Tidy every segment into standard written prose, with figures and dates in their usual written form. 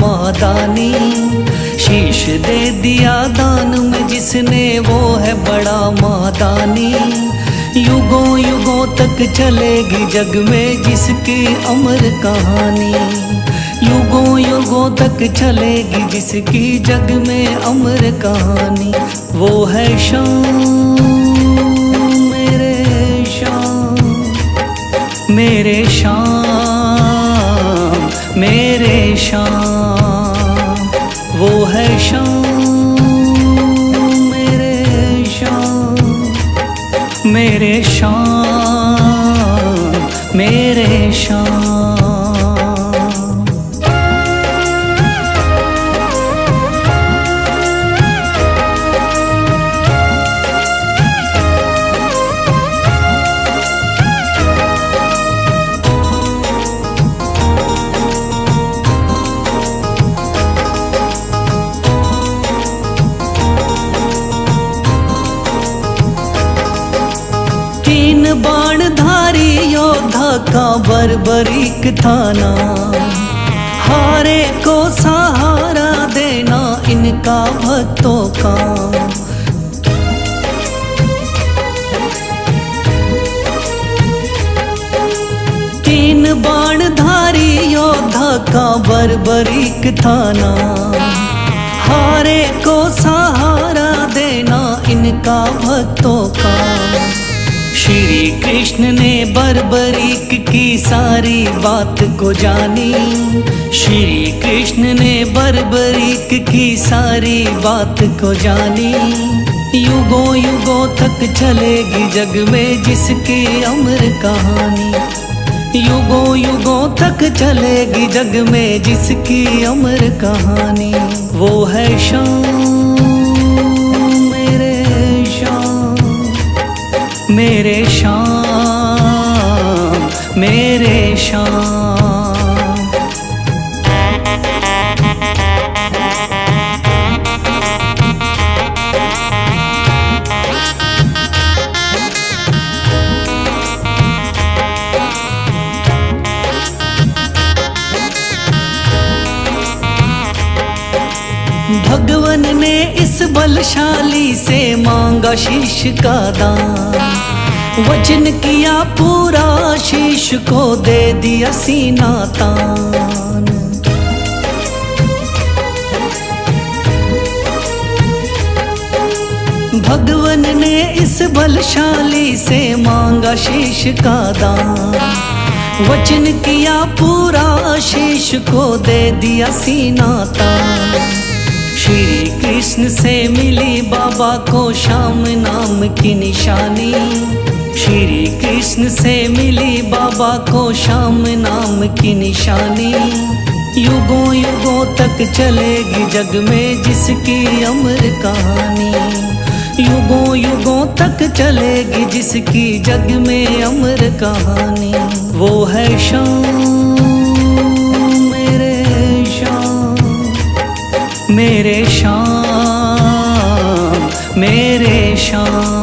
मादानी। शीश दे दिया दान में जिसने वो है बड़ा मादानी। युगों युगों तक चलेगी जग में जिसकी अमर कहानी। युगों युगों तक चलेगी जिसकी जग में अमर कहानी। वो है शाम मेरे शाम मेरे शाम मेरे शाम। वो है शाम मेरे शाम मेरे शाम मेरे शाम। तीन बाणधारी योद्धा का बर्बरीक थाना। हारे को सहारा देना इनका भक्तों का। तीन बाणधारी योद्धा का बर्बरीक थाना। हारे को सहारा देना इनका भक्तों का। श्री कृष्ण ने बर्बरीक की सारी बात को जानी। श्री कृष्ण ने बर्बरीक की सारी बात को जानी। युगों युगों तक चलेगी जग में जिसकी अमर कहानी। युगों युगों तक चलेगी जग में जिसकी अमर कहानी। वो है शाम मेरे शाम मेरे शाम मेरे शाम। भगवन ने इस बलशाली से मांगा शीश का दान। वचन किया पूरा शीश को दे दिया सीना तान। भगवन ने इस बलशाली से मांगा शीश का दान। वचन किया पूरा शीश को दे दिया सीना तान। श्री कृष्ण से मिली बाबा को श्याम नाम की निशानी। श्री कृष्ण से मिली बाबा को श्याम नाम की निशानी। युगों युगों तक चलेगी जग में जिसकी अमर कहानी। युगों युगों तक चलेगी जिसकी जग में अमर कहानी। वो है शाम मेरे शाम मेरे शाम मेरे शाम।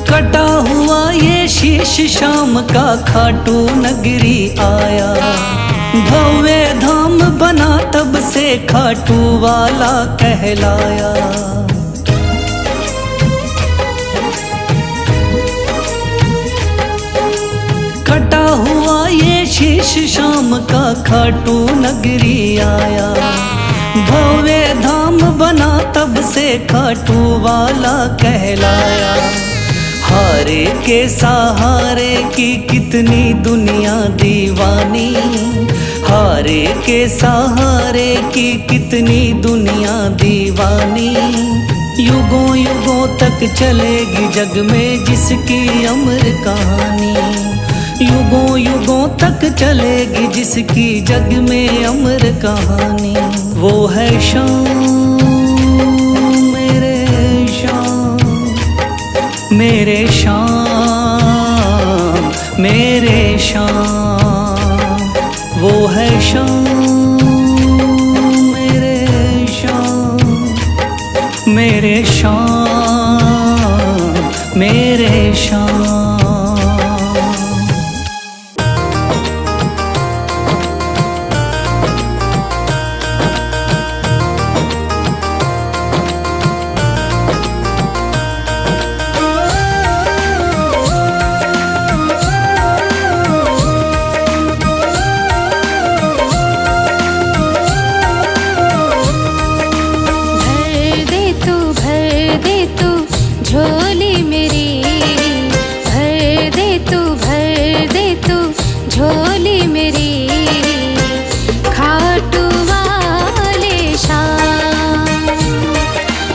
कटा हुआ ये शीश शाम का खाटू नगरी आया। भव्य धाम बना तब से खाटू वाला कहलाया। कटा हुआ ये शीश शाम का खाटू नगरी आया। भव्य धाम बना तब से खाटू वाला कहलाया। हारे के सहारे की कितनी दुनिया दीवानी। हारे के सहारे की कितनी दुनिया दीवानी। युगों युगों तक चलेगी जग में जिसकी अमर कहानी। युगों युगों तक चलेगी जिसकी जग में अमर कहानी। वो है शाम मेरे शाम मेरे शाम मेरे शाम, वो है शाम मेरे शाम, मेरे शाम मेरे शाम। झोली मेरी भर दे तू झोली मेरी, खाटू वाले शाम,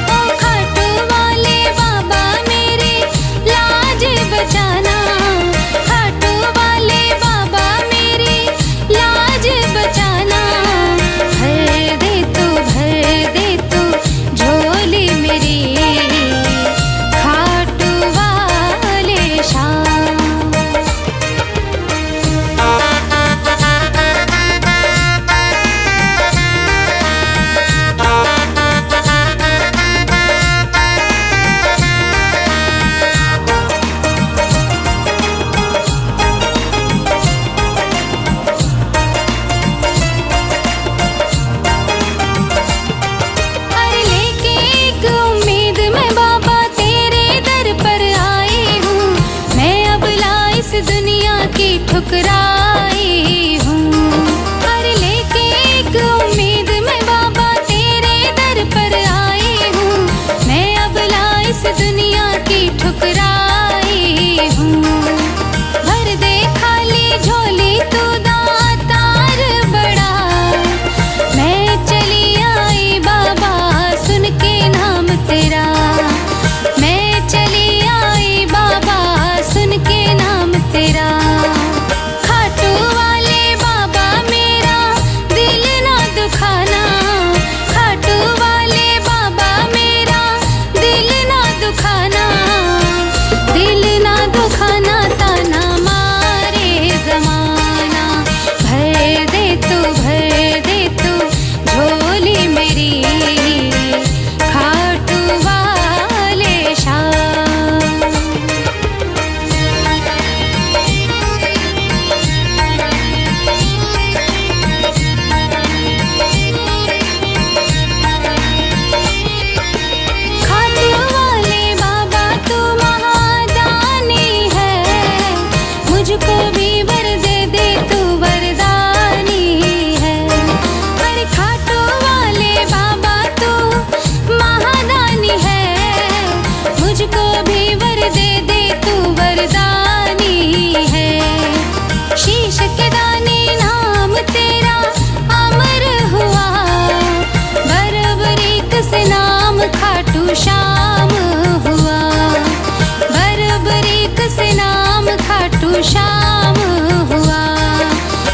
ओ खाटू वाले बाबा मेरे लाज बचाना, खाटू वाले बाबा मेरे लाज बचाना, भर दे तू झोली मेरी, ठुकराई हूँ, हर लेके एक उम्मीद में बाबा तेरे दर पर आई हूँ, मैं अब इस दुनिया की ठुकराई हूँ, भर दे खाली झोली तू दातार बड़ा, मैं चली आई बाबा सुन के नाम तेरा, मैं चली आई बाबा सुन के नाम तेरा, खाटू श्याम हुआ, बरबरीक से नाम खाटू श्याम हुआ,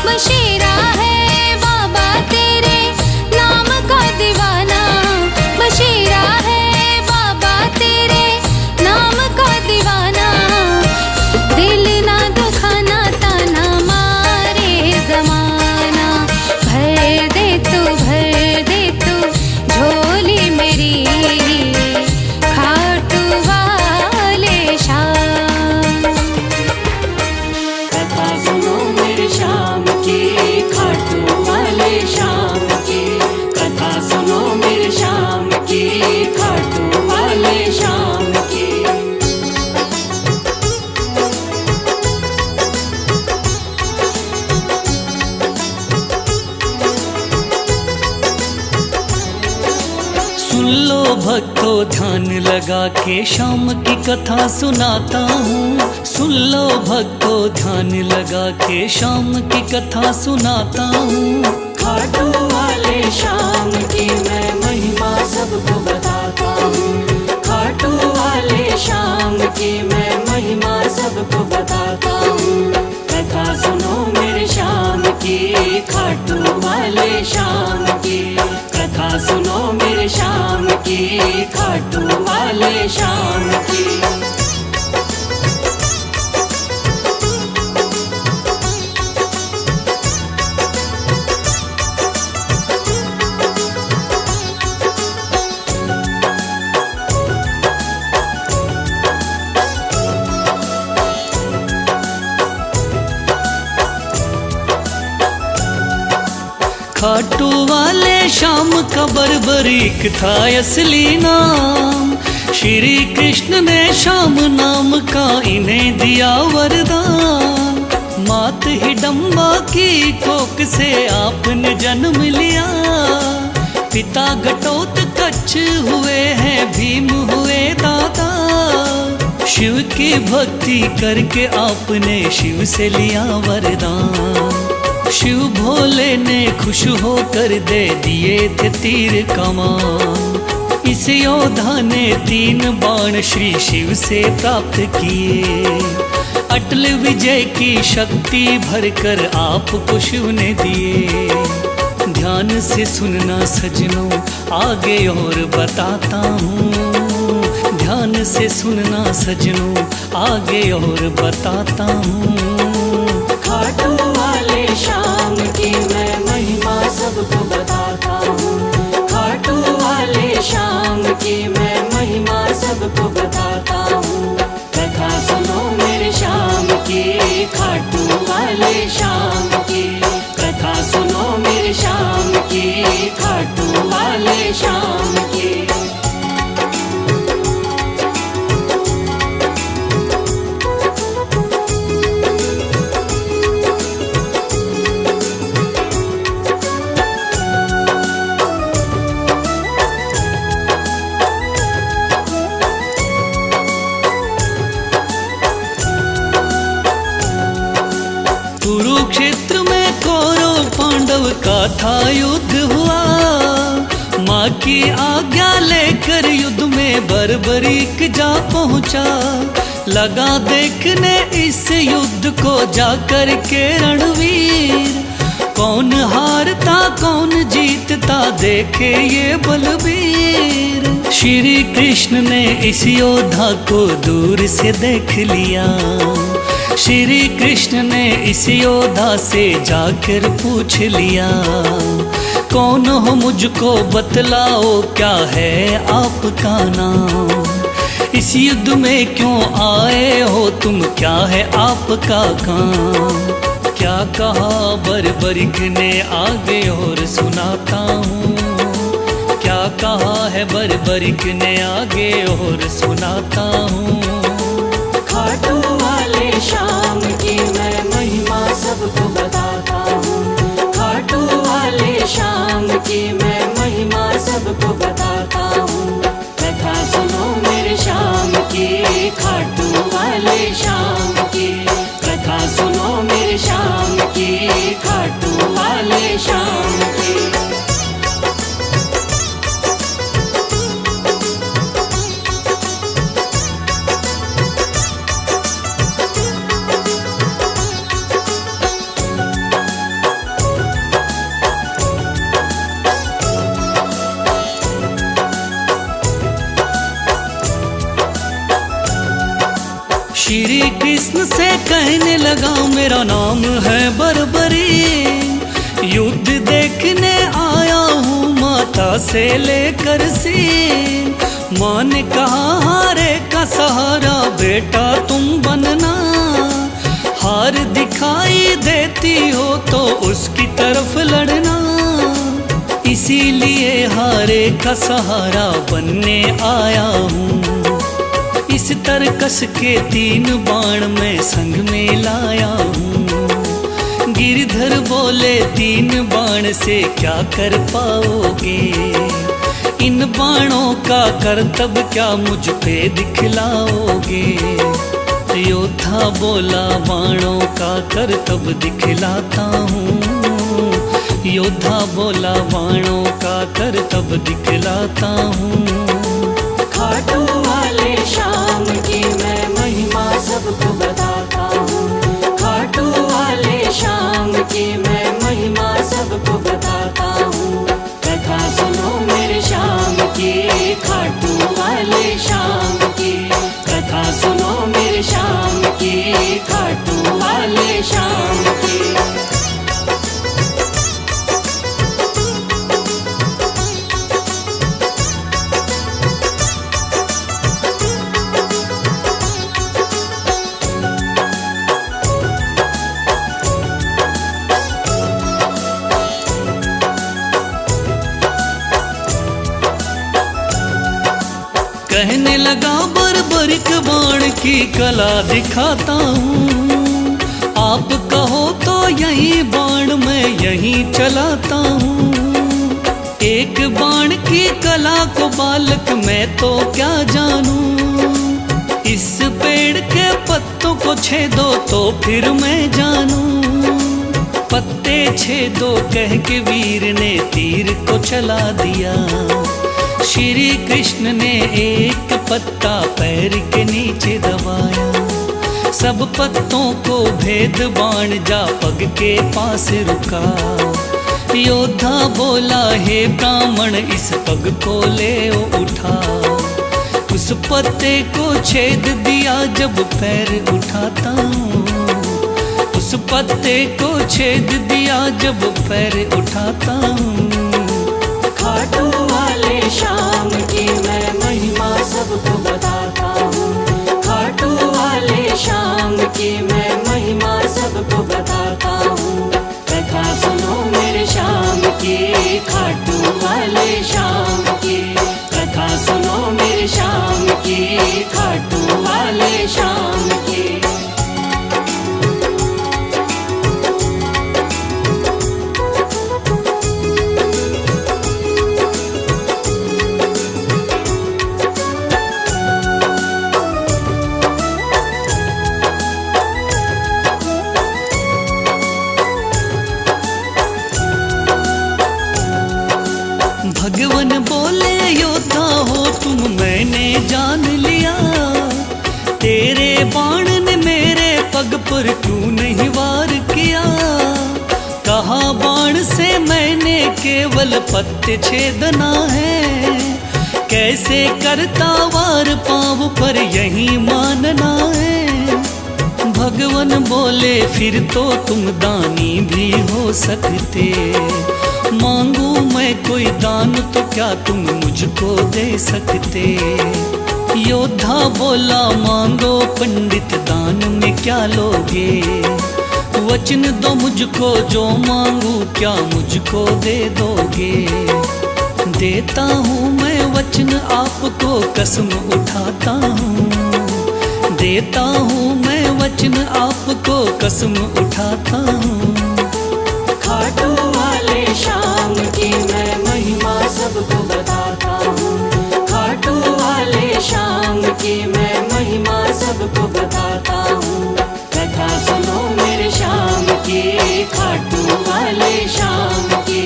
बशीरा है बाबा तेरे नाम का दीवाना, बशीरा है बाबा तेरे नाम का दीवाना, दिल ना दुखाना ताना मारे जमाना, भर दे तू झोली मेरी, सुन लो भक्तों ध्यान लगा के शाम की कथा सुनाता हूँ, सुन लो भक्तों ध्यान लगा के शाम की कथा सुनाता हूँ, खाटू वाले शाम की मैं महिमा सबको बताता हूँ, खाटू वाले शाम की मैं महिमा सबको बताता हूँ, कथा सुनो मेरे शाम की, खाटू वाले शाम की, कथा सुनो मेरे शाम की, खाटू वाले शाम की। खाटू वाले श्याम का बर्बरीक था असली नाम। श्री कृष्ण ने श्याम नाम का इन्हें दिया वरदान। मात हिडम्बा की कोख से आपने जन्म लिया। पिता घटोत्कच हुए हैं भीम हुए दादा। शिव की भक्ति करके आपने शिव से लिया वरदान। शिव भोले ने खुश होकर दे दिए थे तीर कमान। इस योद्धा ने 3 बाण श्री शिव से प्राप्त किए। अटल विजय की शक्ति भरकर आपको शिव ने दिए। ध्यान से सुनना सजनों आगे और बताता हूँ। ध्यान से सुनना सजनों आगे और बताता हूँ। खाटू वाले श्याम की मैं महिमा सबको बताता हूँ। खाटू वाले श्याम की मैं महिमा सबको बताता हूँ। कथा सुनो मेरे श्याम की, खाटू वाले श्याम की। कथा सुनो मेरे श्याम की, खाटू वाले श्याम की। कुरुक्षेत्र में कौरव पांडव का था युद्ध हुआ। माँ की आज्ञा लेकर युद्ध में बर्बरीक जा पहुँचा। लगा देखने इस युद्ध को जाकर के रणवीर। कौन हारता कौन जीतता देखे ये बलवीर। श्री कृष्ण ने इस योद्धा को दूर से देख लिया। श्री कृष्ण ने इस योद्धा से जाकर पूछ लिया। कौन हो मुझको बतलाओ क्या है आपका नाम। इस युद्ध में क्यों आए हो तुम, क्या है आपका काम। क्या कहा बर्बरीक ने आगे और सुनाता हूँ। क्या कहा है बर्बरीक ने आगे और सुनाता हूँ। खाटू वाले श्याम की मैं महिमा सबको बताता हूँ। खाटू वाले श्याम की मैं महिमा सबको बताता हूँ। कथा सुनो मेरे श्याम की, खाटू वाले श्याम की। कथा सुनो मेरे श्याम की, खाटू वाले श्याम की। श्री कृष्ण से कहने लगा मेरा नाम है बर्बरी। युद्ध देखने आया हूँ माता से लेकर सीन। माँ ने कहा हारे का सहारा बेटा तुम बनना। हार दिखाई देती हो तो उसकी तरफ लड़ना। इसीलिए हारे का सहारा बनने आया हूँ। इस तरकस के 3 बाण में संग में लाया हूँ। गिरधर बोले 3 बाण से क्या कर पाओगे। इन बाणों का करतब क्या मुझ पे दिखलाओगे। योद्धा बोला बाणों का करतब दिखलाता हूँ। योद्धा बोला बाणों का करतब दिखलाता हूँ। खाटू वाले श्याम की मैं महिमा सबको बताता हूँ। खाटू वाले श्याम की मैं महिमा सबको बताता हूँ। कथा सुनो मेरे श्याम की, खाटू वाले श्याम की। कथा सुनो मेरे श्याम की, खाटू वाले श्याम की। एक बाण की कला दिखाता हूँ। आप कहो तो यही बाण मैं यहीं चलाता हूँ। एक बाण की कला को बालक मैं तो क्या जानूं। इस पेड़ के पत्तों को छेदो तो फिर मैं जानूं। पत्ते छेदो कह के वीर ने तीर को चला दिया। श्री कृष्ण ने एक पत्ता पैर के नीचे दबाया। सब पत्तों को भेद बाण जा पग के पास रुका। योद्धा बोला हे ब्राह्मण इस पग को ले उठा। उस पत्ते को छेद दिया जब पैर उठाता हूँ। उस पत्ते को छेद दिया जब पैर उठाता हूँ। खाटू वाले श्याम की मैं महिमा सबको बताता हूँ। खाटू वाले श्याम की मैं महिमा सबको बताता हूँ। कथा सुनो मेरे श्याम की, खाटू वाले श्याम की। कथा सुनो मेरे श्याम की, खाटू वाले श्याम की। भगवान बोले योद्धा हो तुम मैंने जान लिया। तेरे बाण ने मेरे पग पर क्यों नहीं वार किया। कहा बाण से मैंने केवल पत्ते छेदना है। कैसे करता वार पाँव पर यही मानना है। भगवान बोले फिर तो तुम दानी भी हो सकते। मांगू मैं कोई दान तो क्या तुम मुझको दे सकते। योद्धा बोला मांगो पंडित दान में क्या लोगे। वचन दो मुझको जो मांगू क्या मुझको दे दोगे। देता हूँ मैं वचन आपको कसम उठाता हूँ। देता हूँ मैं वचन आपको कसम उठाता हूँ। खाटू वाले श्याम की मैं महिमा सबको बताता हूँ। खाटू वाले श्याम की मैं महिमा सबको बताता हूँ। कथा सुनो मेरे श्याम की, खाटू वाले श्याम की।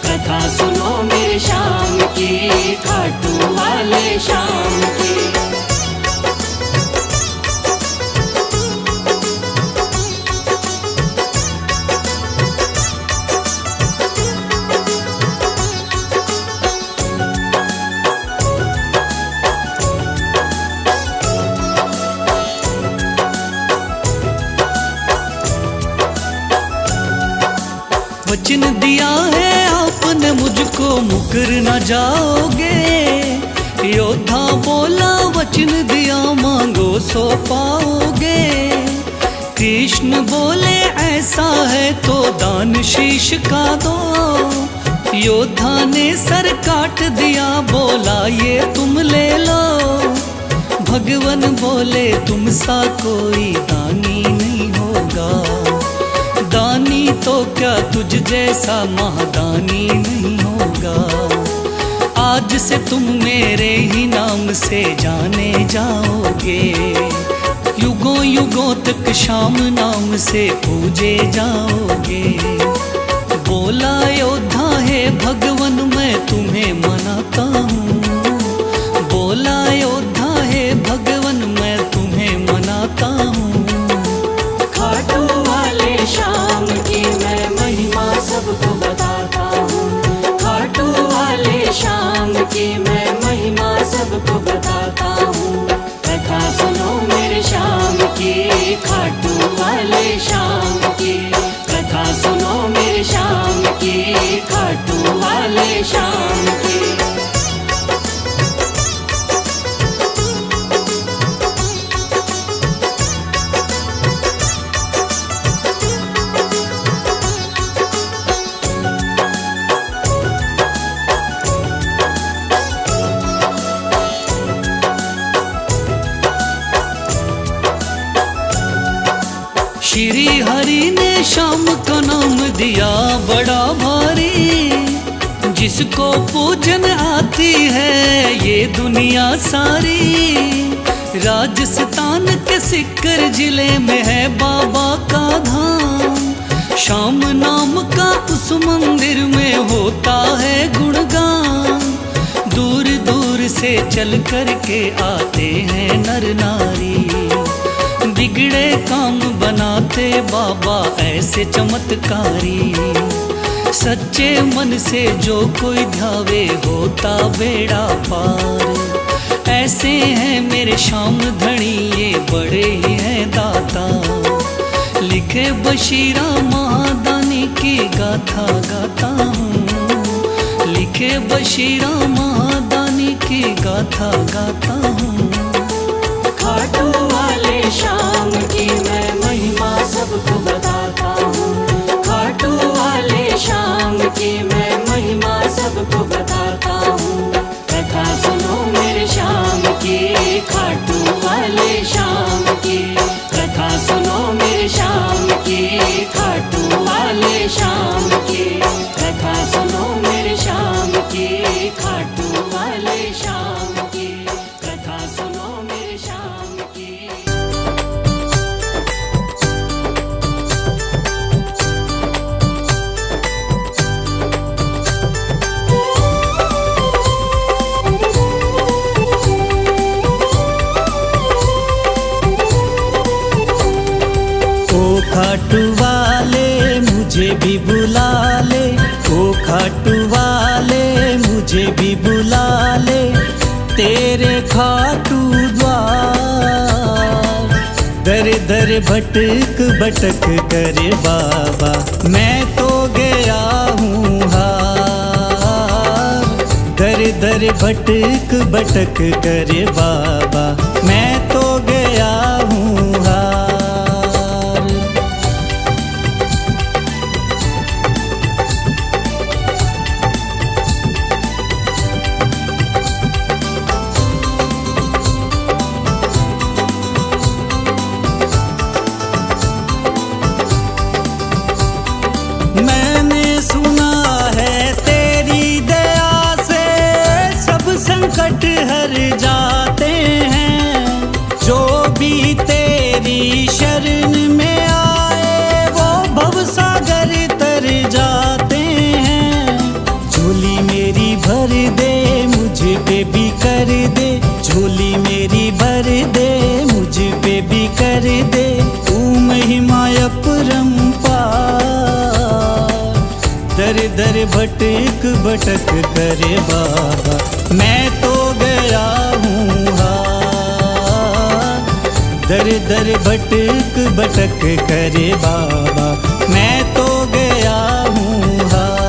कथा सुनो मेरे श्याम की, खाटू वाले श्याम की। वचन दिया है आपने मुझको मुकर न जाओगे। योद्धा बोला वचन दिया मांगो सो पाओगे। कृष्ण बोले ऐसा है तो दान शीश का दो। योद्धा ने सर काट दिया बोला ये तुम ले लो। भगवान बोले तुम सा कोई दानी नहीं होगा। दानी तो क्या तुझ जैसा महादानी नहीं होगा। आज से तुम मेरे ही नाम से जाने जाओगे। युगों युगों तक श्याम नाम से पूजे जाओगे। बोला योद्धा है भगवान मैं तुम्हें मनाता हूँ। बोला योद्धा है भगवान मैं तुम्हें मनाता हूँ। खाटू वाले श्याम की मैं महिमा सबको बताता हूँ। खाटू वाले श्याम की मैं महिमा सबको बताता हूँ। कथा सुनो मेरे श्याम की, खाटू वाले श्याम की। कथा सुनो मेरे श्याम की, खाटू वाले श्याम की। श्री हरि ने श्याम का नाम दिया बड़ा भारी, जिसको पूजन आती है ये दुनिया सारी। राजस्थान के सिक्कर जिले में है बाबा का धाम, श्याम नाम का उस मंदिर में होता है गुणगान। दूर दूर से चल कर के आते हैं नर नारी, बिगड़े काम बनाते बाबा ऐसे चमत्कारी। सच्चे मन से जो कोई ध्यावे होता बेड़ा पार। ऐसे हैं मेरे श्याम धनी ये बड़े ही हैं दाता, लिखे बशीरा महादानी की गाथा गाता हूँ। लिखे बशीरा महादानी की गाथा गाता हूँ। खाटू वाले श्याम की मैं महिमा सबको बताता हूँ। खाटू वाले श्याम की मैं महिमा सबको बताता हूँ। कथा सुनो मेरे श्याम की, खाटू वाले श्याम की। कथा सुनो मेरे श्याम की, खाटू वाले श्याम की। कथा सुनो मेरे श्याम की, खाटू वाले श्याम की। कथा सुनो मेरे श्याम की। खाटू वाले मुझे भी बुला ले, ओ खाटू वाले मुझे भी बुला ले, तेरे खाटू द्वार। दर दर भटक भटक करे बाबा, मैं तो गया हूँ हार। दर दर भटक भटक करे बाबा, मैं तो गया हूँ हार। मैंने सुना है तेरी दया से सब संकट हर जाते हैं। जो भी तेरी शरण में आए वो भवसागर तर जाते हैं। झोली मेरी भर दे मुझ पे भी कर दे, झोली मेरी भर दे मुझ पे भी कर दे। तू महिमा अपरंपार। दर दर भटक भटक करे बाबा, मैं तो गया हूँ हार। दर दर भटक भटक करे बाबा, मैं तो गया हूँ हार।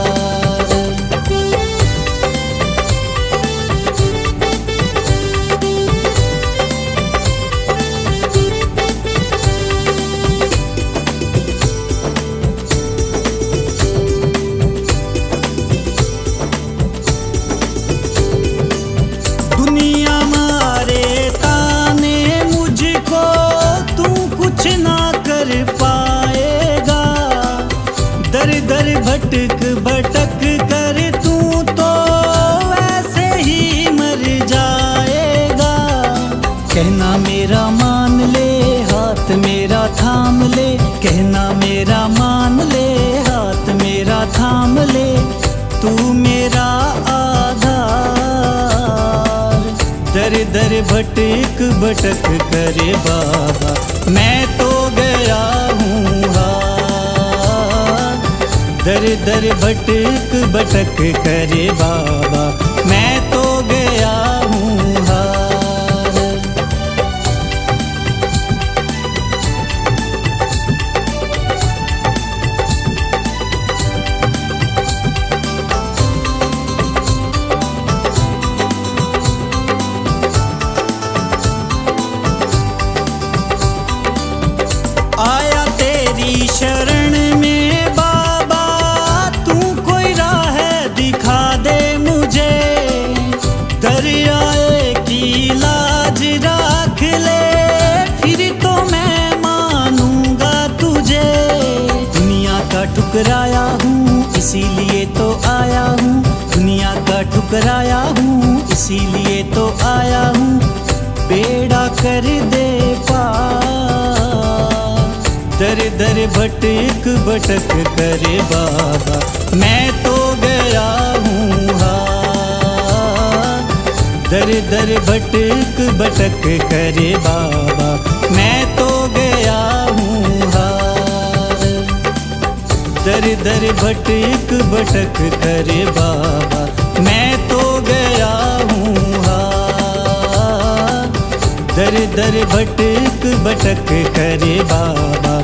दुनिया मारे ताने मुझको, तू कुछ ना कर पाएगा। दर दर भटक भटक कर तू तो वैसे ही मर जाएगा। कहना मेरा मान ले, हाथ मेरा थाम ले। कहना मेरा मान ले, हाथ मेरा थाम ले। तू मेरा आधार। दर दर भटक भटक करे बाबा, मैं तो गया हूँ हार। दर दर भटक भटक करे बाबा, मैं तो गया हूँ हार। आया तेरी शरण में बाबा, तू कोई राह दिखा दे मुझे। ठुकराया हूँ इसीलिए तो आया हूँ, दुनिया का ठुकराया हूँ इसीलिए तो आया हूँ, बेड़ा कर दे पार। दर दर भटक भटक करे बाबा, मैं तो गया हूँ हार। दर दर भटक भटक करे बाबा, मैं तो गया हूँ हार। दर दर भटक भटक करे बाबा, मैं तो गया हूँ हार। दर दर भटक भटक करे बाबा,